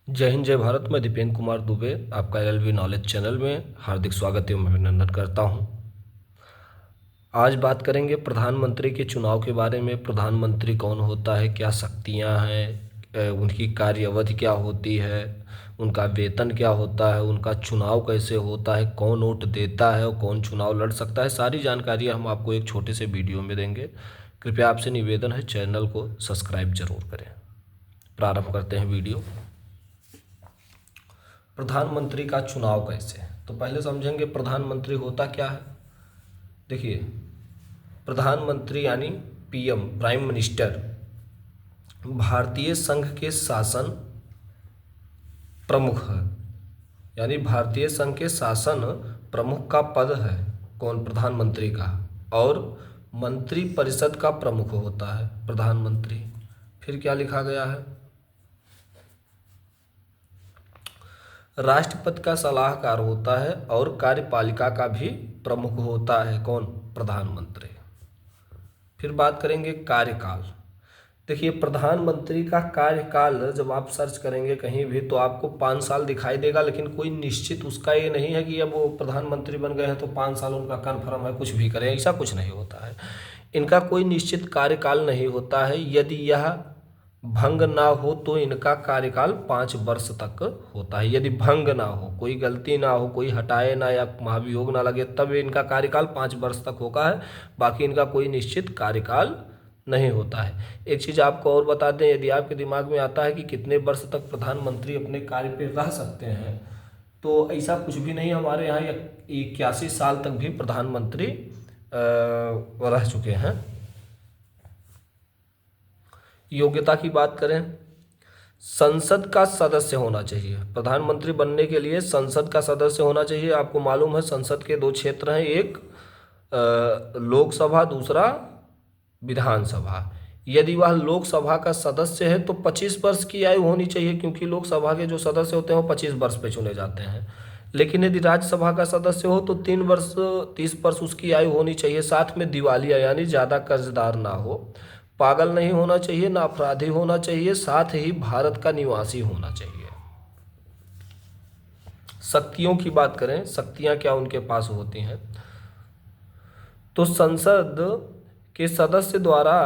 जय हिंद जय भारत। मैं दीपेंद्र कुमार दुबे आपका एलएलबी नॉलेज चैनल में हार्दिक स्वागत एवं अभिनंदन करता हूं। आज बात करेंगे प्रधानमंत्री के चुनाव के बारे में। प्रधानमंत्री कौन होता है, क्या शक्तियां हैं, उनकी कार्य अवधि क्या होती है, उनका वेतन क्या होता है, उनका चुनाव कैसे होता है, कौन वोट देता है और कौन चुनाव लड़ सकता है। सारी जानकारी हम आपको एक छोटे से वीडियो में देंगे। कृपया आपसे निवेदन है, चैनल को सब्सक्राइब जरूर करें। प्रारंभ करते हैं वीडियो। प्रधानमंत्री का चुनाव कैसे, तो पहले समझेंगे प्रधानमंत्री होता क्या है। देखिए, प्रधानमंत्री यानी पीएम, प्राइम मिनिस्टर, भारतीय संघ के शासन प्रमुख है। यानी भारतीय संघ के शासन प्रमुख का पद है कौन, प्रधानमंत्री का। और मंत्री परिषद का प्रमुख होता है प्रधानमंत्री। फिर क्या लिखा गया है, राष्ट्रपति का सलाहकार होता है और कार्यपालिका का भी प्रमुख होता है कौन, प्रधानमंत्री। फिर बात करेंगे कार्यकाल। देखिए, प्रधानमंत्री का कार्यकाल जब आप सर्च करेंगे कहीं भी तो आपको 5 साल दिखाई देगा, लेकिन कोई निश्चित उसका ये नहीं है कि अब वो प्रधानमंत्री बन गए हैं तो 5 साल उनका कन्फर्म है, कुछ भी करें, ऐसा कुछ नहीं होता है। इनका कोई निश्चित कार्यकाल नहीं होता है। यदि यह भंग ना हो तो इनका कार्यकाल 5 वर्ष तक होता है। यदि भंग ना हो, कोई गलती ना हो, कोई हटाए ना या महाभियोग ना लगे, तब इनका कार्यकाल 5 वर्ष तक होगा है। बाकी इनका कोई निश्चित कार्यकाल नहीं होता है। एक चीज़ आपको और बता दें, यदि आपके दिमाग में आता है कि कितने वर्ष तक प्रधानमंत्री अपने कार्य पे रह सकते हैं, तो ऐसा कुछ भी नहीं। हमारे यहाँ 81 साल तक भी प्रधानमंत्री रह चुके हैं। योग्यता की बात करें, संसद का सदस्य होना चाहिए। प्रधानमंत्री बनने के लिए संसद का सदस्य होना चाहिए। आपको मालूम है संसद के 2 क्षेत्र हैं, एक लोकसभा, दूसरा विधानसभा। यदि वह लोकसभा का सदस्य है तो 25 वर्ष की आयु होनी चाहिए, क्योंकि लोकसभा के जो सदस्य होते हैं वो 25 वर्ष पे चुने जाते हैं। लेकिन यदि राज्यसभा का सदस्य हो तो 3 वर्ष 30 वर्ष उसकी आयु होनी चाहिए। साथ में दिवालिया यानी ज़्यादा कर्जदार ना हो, पागल नहीं होना चाहिए, ना अपराधी होना चाहिए, साथ ही भारत का निवासी होना चाहिए। शक्तियों की बात करें, शक्तियां क्या उनके पास होती हैं, तो संसद के सदस्य द्वारा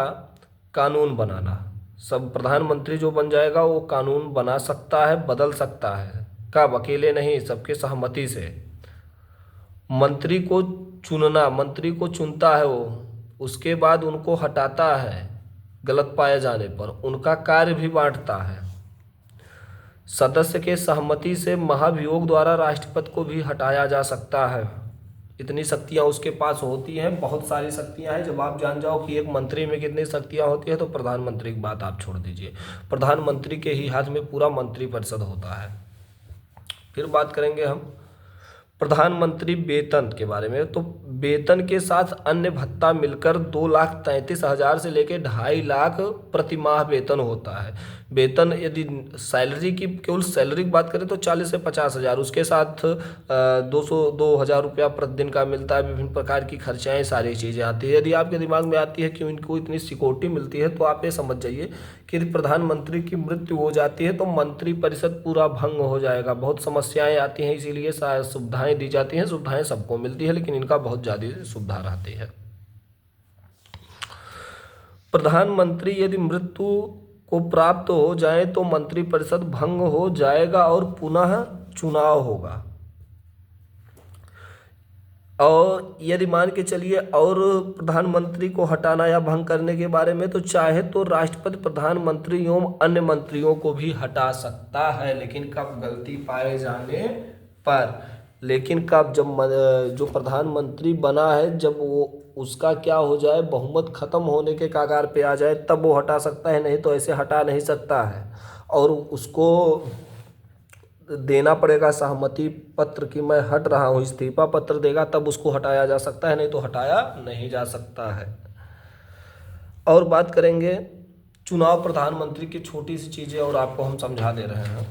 कानून बनाना। सब प्रधानमंत्री जो बन जाएगा वो कानून बना सकता है, बदल सकता है। कब, अकेले नहीं, सबके सहमति से। मंत्री को चुनना, मंत्री को चुनता है वो, उसके बाद उनको हटाता है गलत पाए जाने पर, उनका कार्य भी बांटता है। सदस्य के सहमति से महाभियोग द्वारा राष्ट्रपति को भी हटाया जा सकता है। इतनी शक्तियां उसके पास होती हैं, बहुत सारी शक्तियां हैं। जब आप जान जाओ कि एक मंत्री में कितनी शक्तियां होती है तो प्रधानमंत्री की बात आप छोड़ दीजिए। प्रधानमंत्री के ही हाथ में पूरा मंत्रिपरिषद होता है। फिर बात करेंगे हम प्रधानमंत्री वेतन के बारे में। तो वेतन के साथ अन्य भत्ता मिलकर 2,33,000 से लेकर 2.5 लाख प्रति माह वेतन होता है। वेतन यदि सैलरी की, केवल सैलरी की बात करें तो 40 से 50 हज़ार, उसके साथ 2,000 रुपया प्रतिदिन का मिलता है। विभिन्न प्रकार की खर्चाएँ, सारी चीज़ें आती है। यदि आपके दिमाग में आती है कि इनको इतनी सिक्योरिटी मिलती है, तो आप ये समझ जाइए कि यदि प्रधानमंत्री की मृत्यु हो जाती है तो मंत्रिपरिषद पूरा भंग हो जाएगा। बहुत समस्याएं आती हैं, इसीलिए सुविधाएं दी जाती हैं। सुविधाएं सबको मिलती है, लेकिन इनका बहुत ज़्यादा सुविधा रहती है। प्रधानमंत्री यदि मृत्यु को प्राप्त हो जाए तो मंत्रिपरिषद भंग हो जाएगा और पुनः चुनाव होगा। और यदि मान के चलिए, और प्रधानमंत्री को हटाना या भंग करने के बारे में, तो चाहे तो राष्ट्रपति प्रधानमंत्री एवं अन्य मंत्रियों को भी हटा सकता है, लेकिन कब, गलती पाए जाने पर। लेकिन कब, जब जो प्रधानमंत्री बना है, जब वो उसका क्या हो जाए, बहुमत खत्म होने के कगार पे आ जाए, तब वो हटा सकता है, नहीं तो ऐसे हटा नहीं सकता है। और उसको देना पड़ेगा सहमति पत्र कि मैं हट रहा हूँ, इस्तीफा पत्र देगा तब उसको हटाया जा सकता है, नहीं तो हटाया नहीं जा सकता है। और बात करेंगे चुनाव प्रधानमंत्री की छोटी सी चीज़ें और आपको हम समझा दे रहे हैं।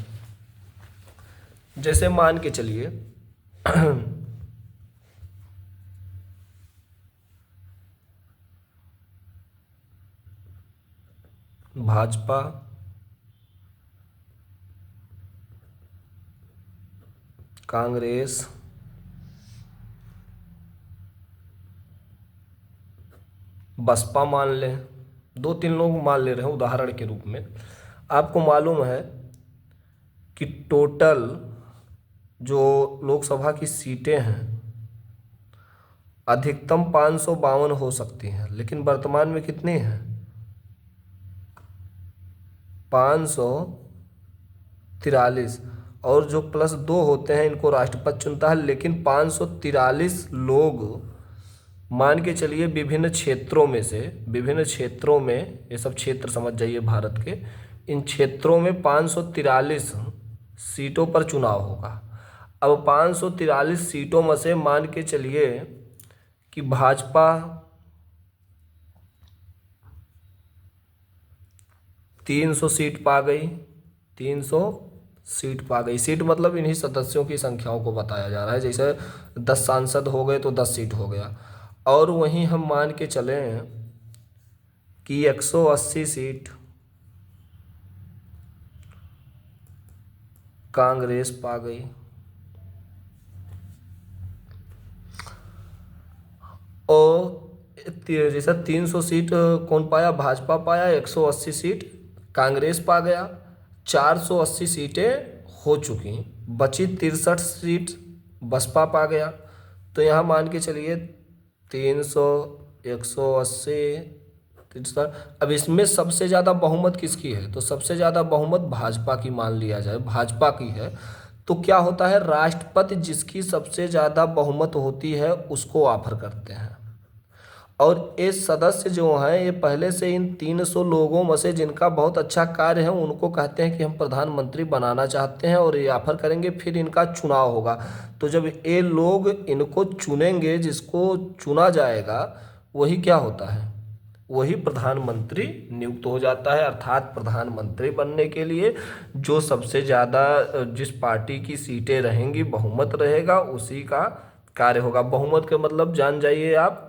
जैसे मान के चलिए भाजपा कांग्रेस, बसपा मान लें, 2-3 लोग मान ले रहे हैं उदाहरण के रूप में। आपको मालूम है कि टोटल जो लोकसभा की सीटें हैं अधिकतम 552 हो सकती हैं, लेकिन वर्तमान में कितनी हैं? 543। और जो +2 होते हैं इनको राष्ट्रपति चुनता है, लेकिन 543 लोग मान के चलिए विभिन्न क्षेत्रों में से, विभिन्न क्षेत्रों में, ये सब क्षेत्र समझ जाइए भारत के, इन क्षेत्रों में 543 सीटों पर चुनाव होगा। अब 543 सीटों में से मान के चलिए कि भाजपा 300 सीट पा गई, 300 सीट पा गई। सीट मतलब इन्हीं सदस्यों की संख्याओं को बताया जा रहा है, जैसे 10 सांसद हो गए तो 10 सीट हो गया। और वहीं हम मान के चलें कि 180 सीट कांग्रेस पा गई, और जैसा 300 सीट कौन पाया? भाजपा पाया। 180 सीट कांग्रेस पा गया। 480 सीटें हो चुकी, बची 63 सीट बसपा पा गया। तो यहाँ मान के चलिए 300, 180, 63। अब इसमें सबसे ज़्यादा बहुमत किसकी है? तो सबसे ज़्यादा बहुमत भाजपा की मान लिया जाए, भाजपा की है। तो क्या होता है, राष्ट्रपति जिसकी सबसे ज़्यादा बहुमत होती है उसको ऑफर करते हैं। और ये सदस्य जो हैं ये पहले से इन 300 लोगों में से जिनका बहुत अच्छा कार्य है उनको कहते हैं कि हम प्रधानमंत्री बनाना चाहते हैं और ये ऑफर करेंगे, फिर इनका चुनाव होगा। तो जब ये लोग इनको चुनेंगे, जिसको चुना जाएगा वही क्या होता है, वही प्रधानमंत्री नियुक्त हो जाता है। अर्थात प्रधानमंत्री बनने के लिए जो सबसे ज़्यादा, जिस पार्टी की सीटें रहेंगी, बहुमत रहेगा, उसी का कार्य होगा। बहुमत का मतलब जान जाइए आप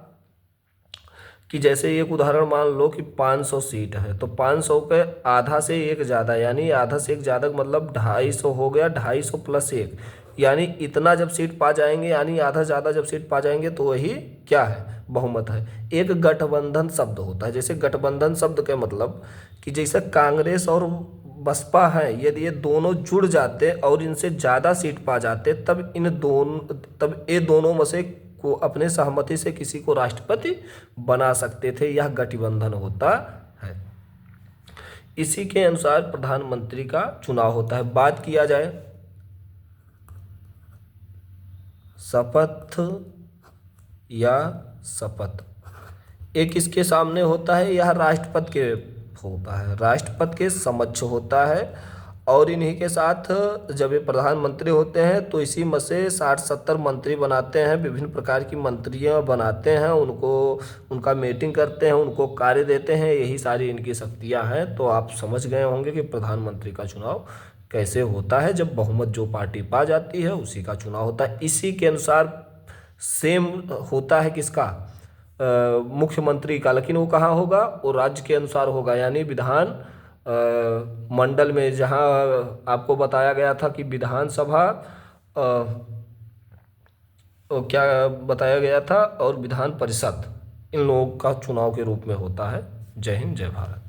कि जैसे एक उदाहरण मान लो कि 500 सीट है, तो 500 के आधा से एक ज़्यादा, यानी आधा से एक ज़्यादा मतलब 250 हो गया। 250 + 1 यानी इतना जब सीट पा जाएंगे, यानी आधा ज़्यादा जब सीट पा जाएंगे तो वही क्या है, बहुमत है। एक गठबंधन शब्द होता है, जैसे गठबंधन शब्द का मतलब कि जैसे कांग्रेस और बसपा है, यदि ये दोनों जुड़ जाते और इनसे ज़्यादा सीट पा जाते तब ये दोनों में से को अपने सहमति से किसी को राष्ट्रपति बना सकते थे। यह गठबंधन होता है। इसी के अनुसार प्रधानमंत्री का चुनाव होता है। बात किया जाए शपथ या शपथ, एक किसके सामने होता है? यह राष्ट्रपति के होता है, राष्ट्रपति के समक्ष होता है। और इन्हीं के साथ जब ये प्रधानमंत्री होते हैं तो इसी में से 60-70 मंत्री बनाते हैं, विभिन्न प्रकार की मंत्रियां बनाते हैं, उनका मीटिंग करते हैं, उनको कार्य देते हैं। यही सारी इनकी शक्तियां हैं। तो आप समझ गए होंगे कि प्रधानमंत्री का चुनाव कैसे होता है। जब बहुमत जो पार्टी पा जाती है उसी का चुनाव होता है। इसी के अनुसार सेम होता है किसका, मुख्यमंत्री का, लेकिन वो कहाँ होगा, वो राज्य के अनुसार होगा। यानी विधान मंडल में, जहाँ आपको बताया गया था कि विधानसभा क्या बताया गया था, और विधान परिषद, इन लोगों का चुनाव के रूप में होता है। जय हिंद, जय भारत।